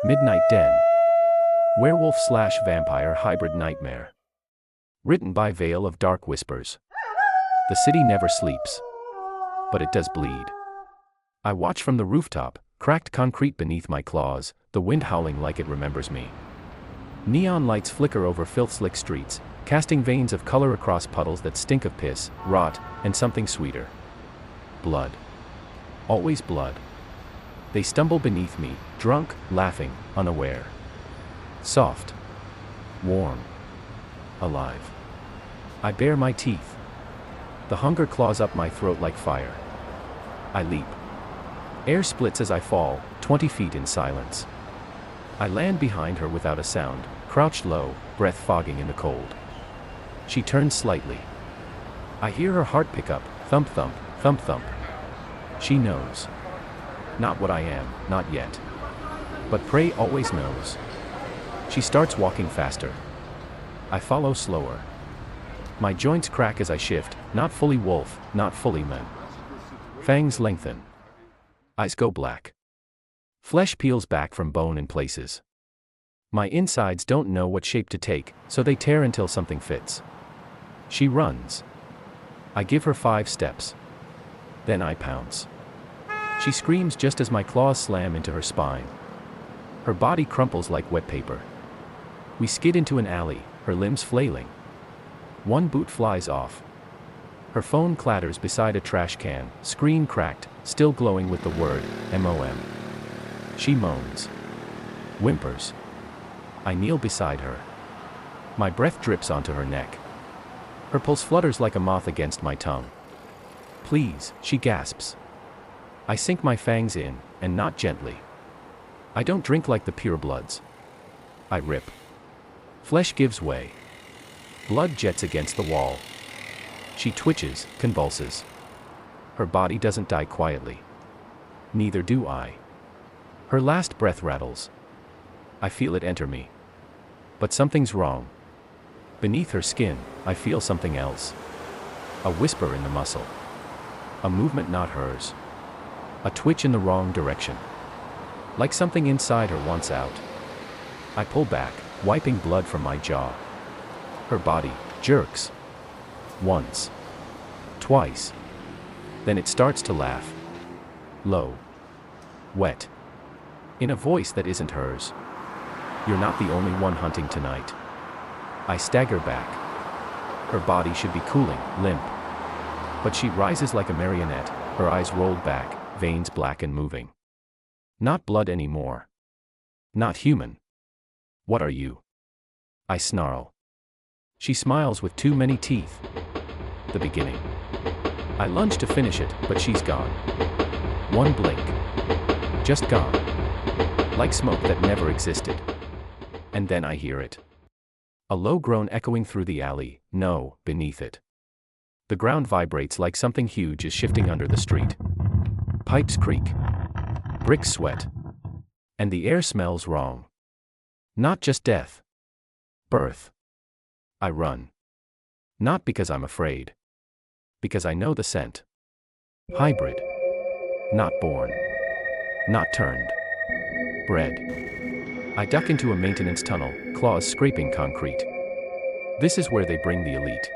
Midnight Den. Werewolf/vampire hybrid nightmare. Written by Veil of Dark Whispers. The city never sleeps. But it does bleed. I watch from the rooftop, cracked concrete beneath my claws, the wind howling like it remembers me. Neon lights flicker over filth-slick streets, casting veins of color across puddles that stink of piss, rot, and something sweeter. Blood. Always blood. They stumble beneath me, drunk, laughing, unaware. Soft. Warm. Alive. I bare my teeth. The hunger claws up my throat like fire. I leap. Air splits as I fall, 20 feet in silence. I land behind her without a sound, crouched low, breath fogging in the cold. She turns slightly. I hear her heart pick up, thump thump, thump thump. She knows. Not what I am, not yet. But prey always knows. She starts walking faster. I follow slower. My joints crack as I shift, not fully wolf, not fully man. Fangs lengthen. Eyes go black. Flesh peels back from bone in places. My insides don't know what shape to take, so they tear until something fits. She runs. I give her 5 steps. Then I pounce. She screams just as my claws slam into her spine. Her body crumples like wet paper. We skid into an alley, her limbs flailing. One boot flies off. Her phone clatters beside a trash can, screen cracked, still glowing with the word, MOM. She moans. Whimpers. I kneel beside her. My breath drips onto her neck. Her pulse flutters like a moth against my tongue. Please, she gasps. I sink my fangs in, and not gently. I don't drink like the purebloods. I rip. Flesh gives way. Blood jets against the wall. She twitches, convulses. Her body doesn't die quietly. Neither do I. Her last breath rattles. I feel it enter me. But something's wrong. Beneath her skin, I feel something else. A whisper in the muscle. A movement not hers. A twitch in the wrong direction. Like something inside her wants out. I pull back, wiping blood from my jaw. Her body jerks. Once. Twice. Then it starts to laugh. Low. Wet. In a voice that isn't hers. You're not the only one hunting tonight. I stagger back. Her body should be cooling, limp. But she rises like a marionette, her eyes rolled back, veins black and moving. Not blood anymore. Not human. What are you? I snarl. She smiles with too many teeth. The beginning. I lunge to finish it, but she's gone. One blink. Just gone. Like smoke that never existed. And then I hear it. A low groan echoing through the alley, no, beneath it. The ground vibrates like something huge is shifting under the street. Pipes creak. Bricks sweat. And the air smells wrong. Not just death. Birth. I run. Not because I'm afraid. Because I know the scent. Hybrid. Not born. Not turned. Bred. I duck into a maintenance tunnel, claws scraping concrete. This is where they bring the elite.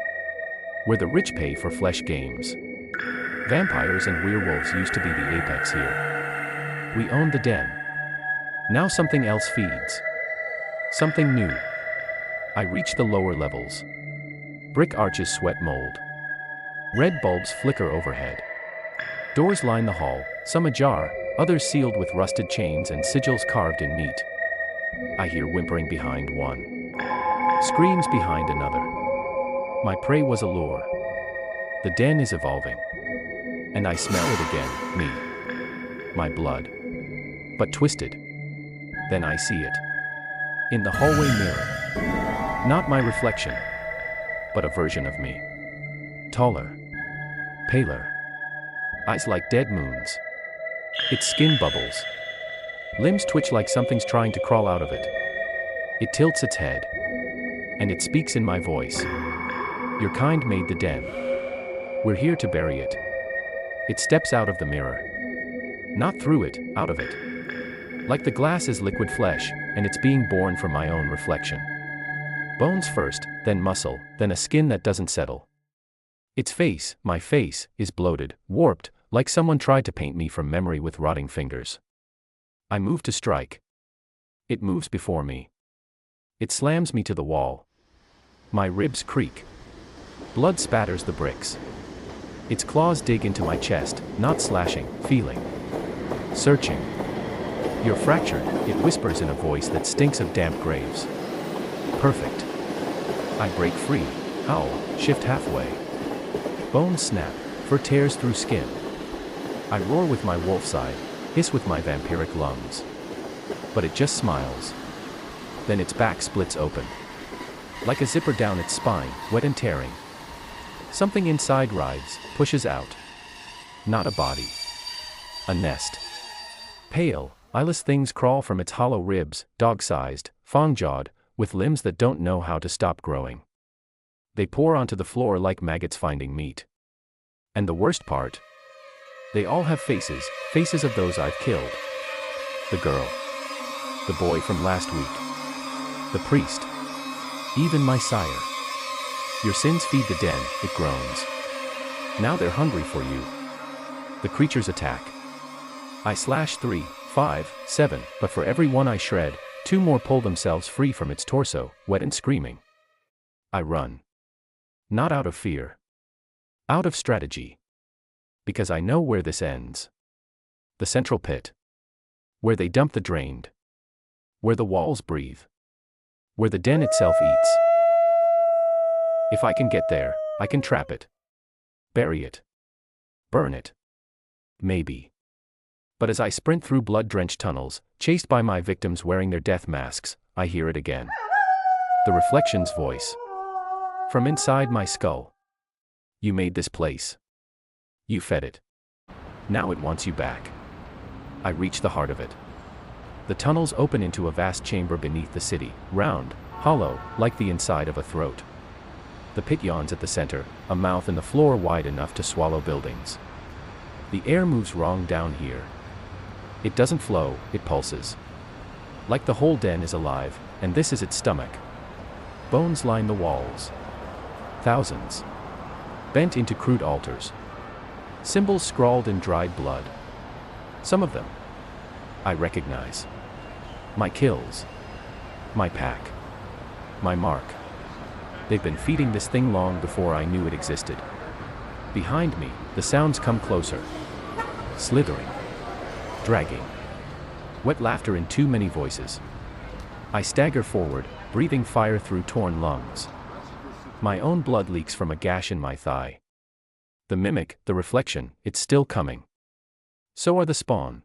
Where the rich pay for flesh games. Vampires and werewolves used to be the apex here. We own the den. Now something else feeds. Something new. I reach the lower levels. Brick arches sweat mold. Red bulbs flicker overhead. Doors line the hall, some ajar, others sealed with rusted chains and sigils carved in meat. I hear whimpering behind one. Screams behind another. My prey was a lure. The den is evolving. And I smell it again, me. My blood. But twisted. Then I see it. In the hallway mirror. Not my reflection. But a version of me. Taller. Paler. Eyes like dead moons. Its skin bubbles. Limbs twitch like something's trying to crawl out of it. It tilts its head. And it speaks in my voice. Your kind made the den. We're here to bury it. It steps out of the mirror. Not through it, out of it. Like the glass is liquid flesh, and it's being born from my own reflection. Bones first, then muscle, then a skin that doesn't settle. Its face, my face, is bloated, warped, like someone tried to paint me from memory with rotting fingers. I move to strike. It moves before me. It slams me to the wall. My ribs creak. Blood spatters the bricks. Its claws dig into my chest, not slashing, feeling. Searching. You're fractured, it whispers in a voice that stinks of damp graves. Perfect. I break free, howl, shift halfway. Bones snap, fur tears through skin. I roar with my wolf side, hiss with my vampiric lungs. But it just smiles. Then its back splits open. Like a zipper down its spine, wet and tearing. Something inside writhes, pushes out. Not a body. A nest. Pale, eyeless things crawl from its hollow ribs, dog-sized, fang-jawed, with limbs that don't know how to stop growing. They pour onto the floor like maggots finding meat. And the worst part? They all have faces, faces of those I've killed. The girl. The boy from last week. The priest. Even my sire. Your sins feed the den, it groans. Now they're hungry for you. The creatures attack. I slash 3, 5, 7, but for every one I shred, 2 more pull themselves free from its torso, wet and screaming. I run. Not out of fear. Out of strategy. Because I know where this ends. The central pit. Where they dump the drained. Where the walls breathe. Where the den itself eats. If I can get there, I can trap it. Bury it. Burn it. Maybe. But as I sprint through blood-drenched tunnels, chased by my victims wearing their death masks, I hear it again. The reflection's voice. From inside my skull. You made this place. You fed it. Now it wants you back. I reach the heart of it. The tunnels open into a vast chamber beneath the city, round, hollow, like the inside of a throat. The pit yawns at the center, a mouth in the floor wide enough to swallow buildings. The air moves wrong down here. It doesn't flow, it pulses. Like the whole den is alive, and this is its stomach. Bones line the walls. Thousands. Bent into crude altars. Symbols scrawled in dried blood. Some of them I recognize. My kills. My pack. My mark. They've been feeding this thing long before I knew it existed. Behind me, the sounds come closer. Slithering. Dragging. Wet laughter in too many voices. I stagger forward, breathing fire through torn lungs. My own blood leaks from a gash in my thigh. The mimic, the reflection, it's still coming. So are the spawn.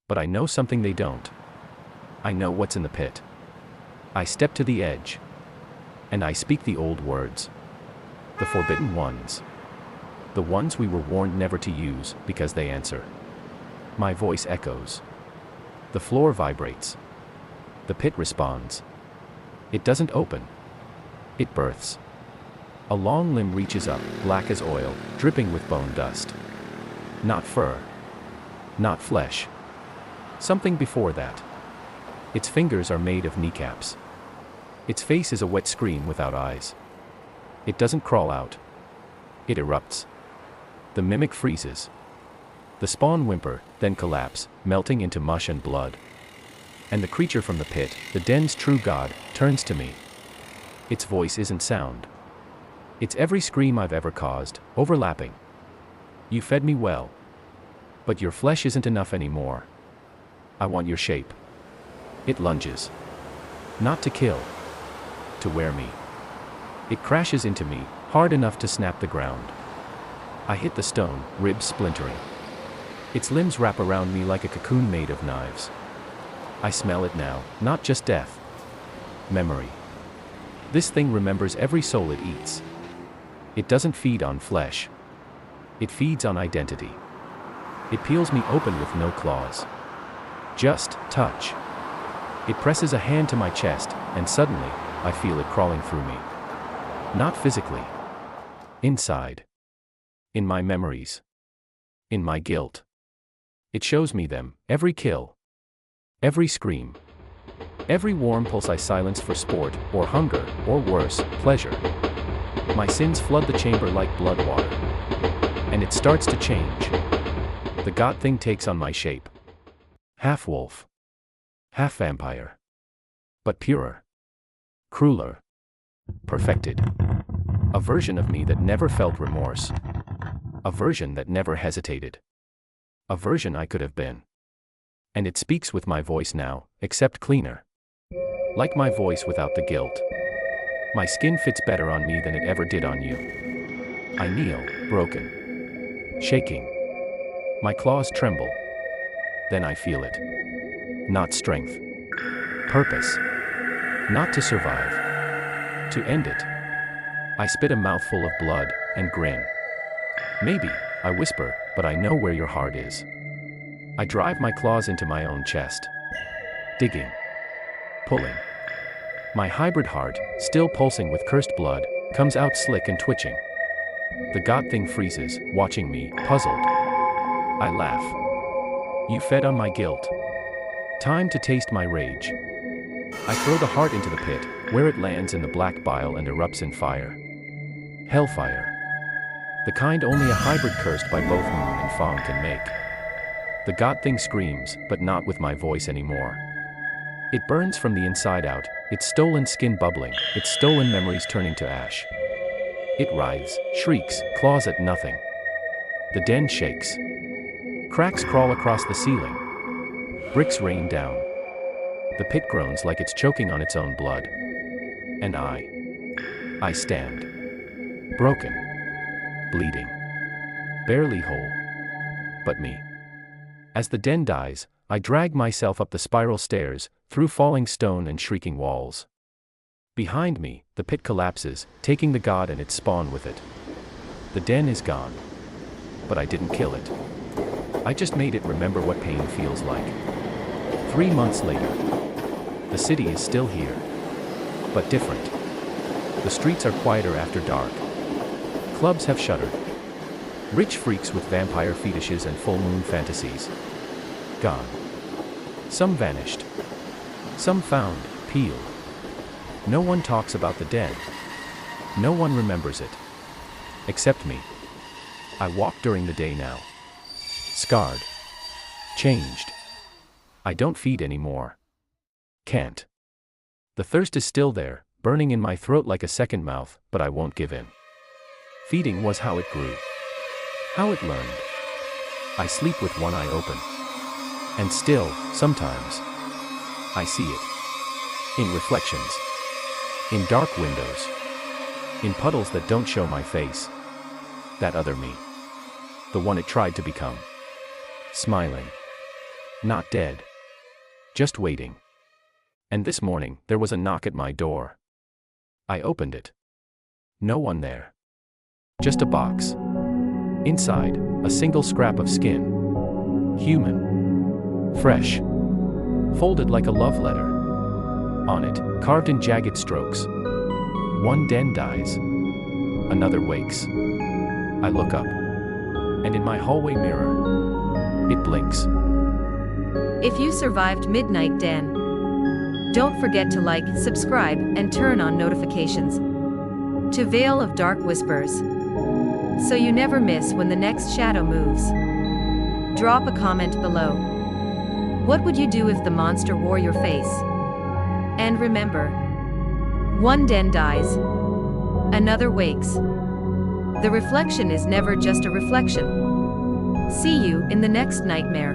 But I know something they don't. I know what's in the pit. I step to the edge. And I speak the old words. The forbidden ones. The ones we were warned never to use, because they answer. My voice echoes. The floor vibrates. The pit responds. It doesn't open. It births. A long limb reaches up, black as oil, dripping with bone dust. Not fur. Not flesh. Something before that. Its fingers are made of kneecaps. Its face is a wet scream without eyes. It doesn't crawl out. It erupts. The mimic freezes. The spawn whimper, then collapse, melting into mush and blood. And the creature from the pit, the den's true god, turns to me. Its voice isn't sound. It's every scream I've ever caused, overlapping. You fed me well. But your flesh isn't enough anymore. I want your shape. It lunges. Not to kill. To wear me. It crashes into me, hard enough to snap the ground. I hit the stone, ribs splintering. Its limbs wrap around me like a cocoon made of knives. I smell it now, not just death. Memory. This thing remembers every soul it eats. It doesn't feed on flesh. It feeds on identity. It peels me open with no claws. Just touch. It presses a hand to my chest, and suddenly, I feel it crawling through me. Not physically. Inside. In my memories. In my guilt. It shows me them, every kill. Every scream. Every warm pulse I silence for sport, or hunger, or worse, pleasure. My sins flood the chamber like blood water. And it starts to change. The god thing takes on my shape. Half wolf. Half vampire. But purer. Crueler. Perfected. A version of me that never felt remorse. A version that never hesitated. A version I could have been. And it speaks with my voice now, except cleaner. Like my voice without the guilt. My skin fits better on me than it ever did on you. I kneel, broken. Shaking. My claws tremble. Then I feel it. Not strength. Purpose. Not to survive. To end it. I spit a mouthful of blood, and grin. Maybe, I whisper, but I know where your heart is. I drive my claws into my own chest. Digging. Pulling. My hybrid heart, still pulsing with cursed blood, comes out slick and twitching. The god thing freezes, watching me, puzzled. I laugh. You fed on my guilt. Time to taste my rage. I throw the heart into the pit, where it lands in the black bile and erupts in fire. Hellfire. The kind only a hybrid cursed by both Moon and Fong can make. The god thing screams, but not with my voice anymore. It burns from the inside out, its stolen skin bubbling, its stolen memories turning to ash. It writhes, shrieks, claws at nothing. The den shakes. Cracks crawl across the ceiling. Bricks rain down. The pit groans like it's choking on its own blood. And I stand. Broken. Bleeding. Barely whole. But me. As the den dies, I drag myself up the spiral stairs, through falling stone and shrieking walls. Behind me, the pit collapses, taking the god and its spawn with it. The den is gone. But I didn't kill it. I just made it remember what pain feels like. 3 months later. The city is still here. But different. The streets are quieter after dark. Clubs have shuttered. Rich freaks with vampire fetishes and full moon fantasies. Gone. Some vanished. Some found, peeled. No one talks about the den. No one remembers it. Except me. I walk during the day now. Scarred. Changed. I don't feed anymore. Can't. The thirst is still there, burning in my throat like a second mouth, but I won't give in. Feeding was how it grew. How it learned. I sleep with one eye open. And still, sometimes, I see it. In reflections. In dark windows. In puddles that don't show my face. That other me. The one it tried to become. Smiling. Not dead. Just waiting. And this morning, there was a knock at my door. I opened it. No one there. Just a box. Inside, a single scrap of skin. Human. Fresh. Folded like a love letter. On it, carved in jagged strokes. One den dies. Another wakes. I look up. And in my hallway mirror, it blinks. If you survived Midnight Den, don't forget to like, subscribe, and turn on notifications. To Veil of Dark Whispers. So you never miss when the next shadow moves. Drop a comment below. What would you do if the monster wore your face? And remember, one den dies, another wakes. The reflection is never just a reflection. See you in the next nightmare.